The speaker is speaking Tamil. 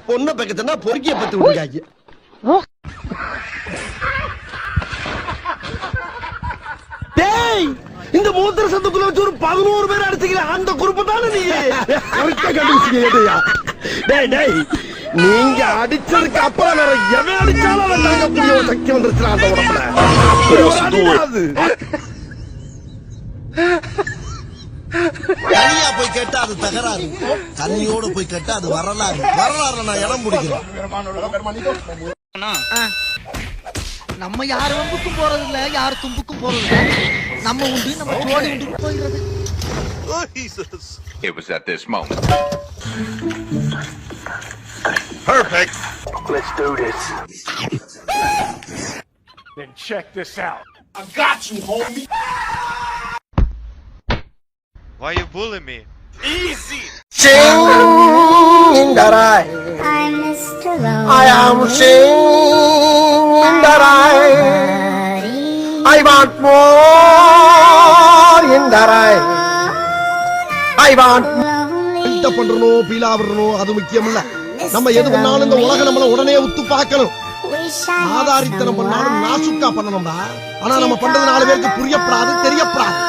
பொண்ணை பக்கத்துனா பொறுக்கிய பத்து விடுங்க. டேய், இந்த மூத்திர சத்துக்குள்ள வச்சு ஒரு 11 பேர் அடிச்சுக்கல, அந்த குரூப் தானே நீ கண்டுபிடிச்சீங்க. டேய் டேய், நீங்க அடிச்சதுக்கு அப்புறம் வேற எவன் அடிச்சாலும் அவன் தாங்க புரிய ஒரு சக்தி வந்துருச்சு அந்த உடம்புல. தனியா போய் கேட்டா அது தகராறு, தண்ணியோட போய் கேட்டா அது வரலாறு. வரலாறு நான் இடம் பிடிக்கிறேன். நம்ம யார் வம்புக்கும் போறது இல்ல, யார் தும்புக்கும் போறது இல்ல. நம்ம உண்டு, நம்ம சோடி உண்டு போகிறது. It was at this moment. Perfect. Let's do this. Then check this out. I got you, homie. Why you bullying me? Easy. Sing in the rain. I'm Mr. Lonely. I am singing in the rain. I want more in the rain. I want என்ன பண்றணும், பீலா விடணும், அது முக்கியம் இல்ல. நம்ம எது பண்ணாலும் இந்த உலகம் நம்மள உடனே உத்து பார்க்கணும். ஆதாரித்தனம் பண்ணாலும் நாசுக்கா பண்ணணும்டா. ஆனா நம்ம பண்றது 4 பேருக்கு புரியப்படாது, தெரியப்படாது.